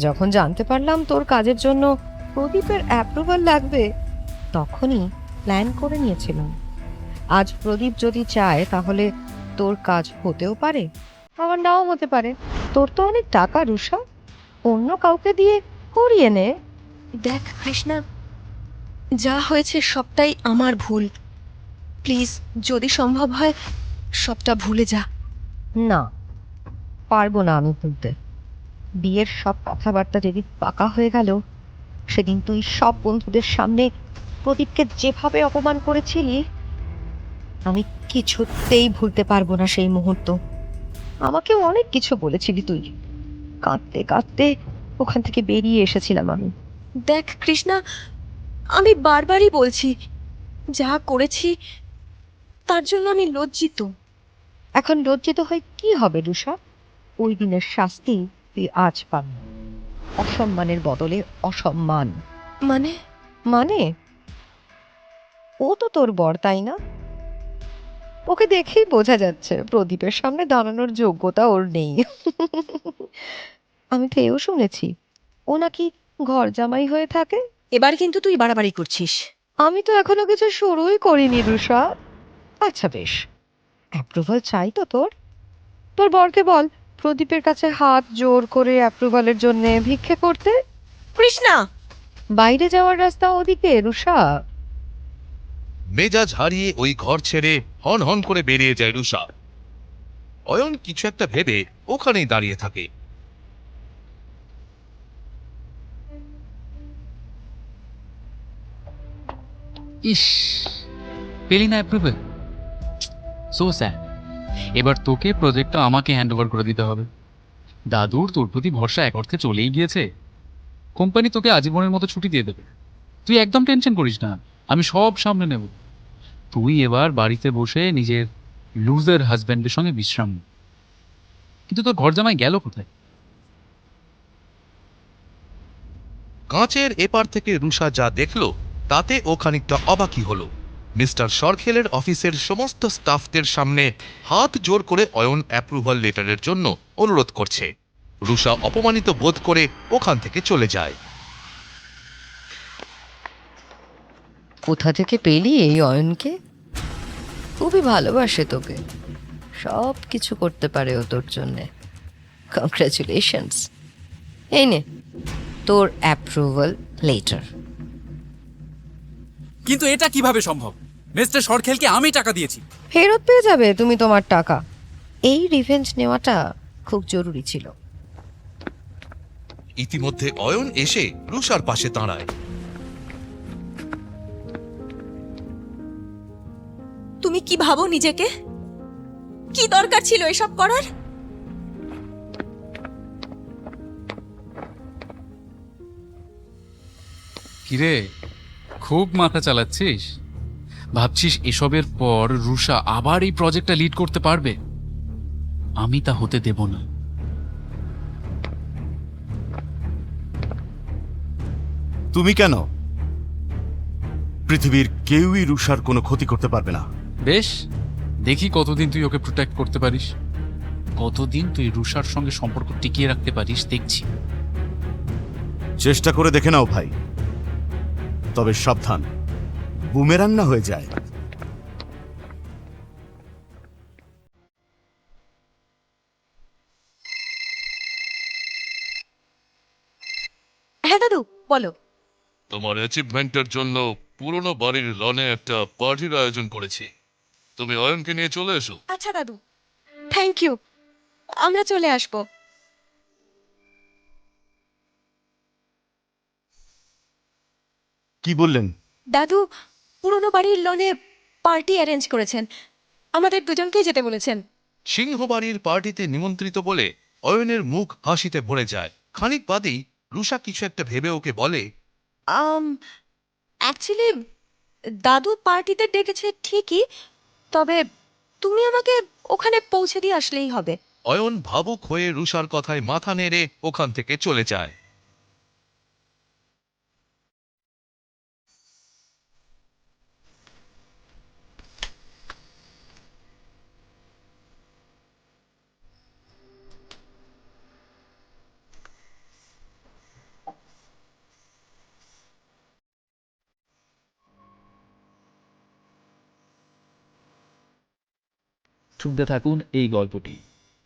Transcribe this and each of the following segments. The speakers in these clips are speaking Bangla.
যখন জানতে পারলাম তোর কাজের জন্য প্রদীপের অ্যাপ্রুভাল লাগবে, তখনই প্ল্যান করে নিয়েছিলাম। আজ প্রদীপ যদি চায় তাহলে তোর কাজ হতেও পারে, আবার নাও হতে পারে। তোর তো অনেক টাকা রুষা, অন্য কাউকে দিয়ে করিয়ে নে। দেখ কৃষ্ণা, যা হয়েছে সবটাই আমার ভুল। প্লিজ, যদি সম্ভব হয় সবটা ভুলে যা। না, পারবো না আমি ভুলতে। বিয়ের সব কথাবার্তা যেদিন পাকা হয়ে গেল, সেদিন তুই সব বন্ধুদের সামনে প্রদীপকে যেভাবে অপমান করেছিলি, আমি কিছুতেই ভুলতে পারবো না সেই মুহূর্ত। আমাকেও অনেক কিছু বলেছিলি তুই। কাঁদতে কাঁদতে ওখান থেকে বেরিয়ে এসেছিলাম আমি। দেখ কৃষ্ণা, আমি বারবারই বলছি, যা করেছি তার জন্য আমি লজ্জিত। এখন লজ্জিত হয়ে কি হবে রুষা? ওই দিনের শাস্তি তুই আজ পাবি। অসম্মানের বদলে অসম্মান। মানে? মানে ও তো তোর বর, তাই না? ওকে দেখেই বোঝা যাচ্ছে প্রদীপের সামনে দাঁড়ানোর যোগ্যতা ওর নেই। আমি তো এও শুনেছি ও নাকি ঘর জামাই হয়ে থাকে। এবার কিন্তু তুই বাড়াবাড়ি করছিস। আমি তো এখনো কিছু শুরুই করিনি রুষা। আচ্ছা বেশ, অ্যাপ্রুভাল চাই তো তোর? তোর বরকে বল প্রদীপের কাছে হাত জোর করে অ্যাপ্রুভালের জন্য ভিক্ষে করতে। কৃষ্ণা! বাইরে যাওয়ার রাস্তা ওদিকে রুষা। মেজাজ হারিয়ে ওই ঘর ছেড়ে হন হন করে বেরিয়ে যায় রুষা। অয়ন কিছু একটা ভেবে ওখানেই দাঁড়িয়ে থাকে। ইস, পেলি না অ্যাপ্রুভেল? So sad. এবার তোকে প্রজেক্টটা আমাকে হ্যান্ড ওভার করে দিতে হবে। দাদুর তোর প্রতি ভরসা এক অর্থে চলেই গিয়েছে। কোম্পানি তোকে আজীবনের মতো ছুটি দিয়ে দেবে। তুই একদম টেনশন করিস না, আমি সব সামনে নেব। তুই এবার বাড়িতে বসে নিজের লুজার হাজব্যান্ডের সঙ্গে বিশ্রাম নে। কিন্তু তোর ঘর জামাই গেল কোথায়? কাঁচের এপার থেকে রুষা যা দেখলো তাতে ও খানিকটা অবাকই হলো। মিস্টার সরখেলের অফিসের সমস্ত স্টাফদের সামনে হাত জোর করে অয়ন অ্যাপ্রুভাল লেটারের জন্য অনুরোধ করছে। রুষা অপমানিত বোধ করে ওখান থেকে চলে যায়। কোথা থেকে পেলি এই অয়নকে? খুবই ভালোবাসে তোকে, সব কিছু করতে পারে ও তোর জন্যে। কংগ্রাচুলেশনস। এই নে তোর অ্যাপ্রুভাল লেটার। কিন্তু এটা কিভাবে সম্ভব? মিস্টার সরখেলকে আমি টাকা দিয়েছি। ফেরত পেয়ে যাবে তুমি তোমার টাকা। এই রিভেঞ্জ নেওয়াটা খুব জরুরি ছিল। ইতিমধ্যে অয়ন এসে রুষার পাশে দাঁড়ায়। তুমি কি ভাবো নিজেকে? কি দরকার ছিল এসব করার? কিরে, খুব মাথা চালাচ্ছিস? ভাবছিস এসবের পর রুষা আবার এই প্রজেক্টটা লিড করতে পারবে? আমি তা হতে দেব না। তুমি কেন? পৃথিবীর কেউই রুষার কোনো ক্ষতি করতে পারবে না। বেশ, দেখি কতদিন তুই ওকে প্রোটেক্ট করতে পারিস, কতদিন তুই রুষার সঙ্গে সম্পর্ক টিকিয়ে রাখতে পারিস দেখছি। চেষ্টা করে দেখে নাও ভাই, তবে সাবধান, বুমেরাং না হয়ে যায়। হ্যাঁ দাদু, বলো। তোমার অ্যাচিভমেন্টের জন্য পুরনো বাড়ির লনে একটা পার্টির আয়োজন করেছি। তুমি অয়নকে নিয়ে চলে এসো। আচ্ছা দাদু, থ্যাংক ইউ, আমরা চলে আসবো। কি বললেন? দাদু পুরনো বাড়ির লনে পার্টি অ্যারেঞ্জ করেছেন, আমাদের দুজনকেই যেতে বলেছেন। সিংহবাড়ির পার্টিতে নিমন্ত্রিত বলে অয়নের মুখ হাসিতে ভরে যায়। খানিক বাদেই রুষা কিছু একটা ভেবে ওকে বলে, অ্যাকচুয়ালি দাদু পার্টিতে ডেকেছে ঠিকই, তবে তুমি আমাকে ওখানে পৌঁছে দিয়ে আসলেই হবে। অয়ন ভাবুক হয়ে রুষার কথায় মাথা নেড়ে ওখান থেকে চলে যায়। শুনতে থাকুন এই গল্পটি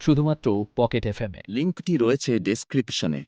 শুধুমাত্র পকেট এফএমে। লিঙ্কটি রয়েছে ডেসক্রিপশনে।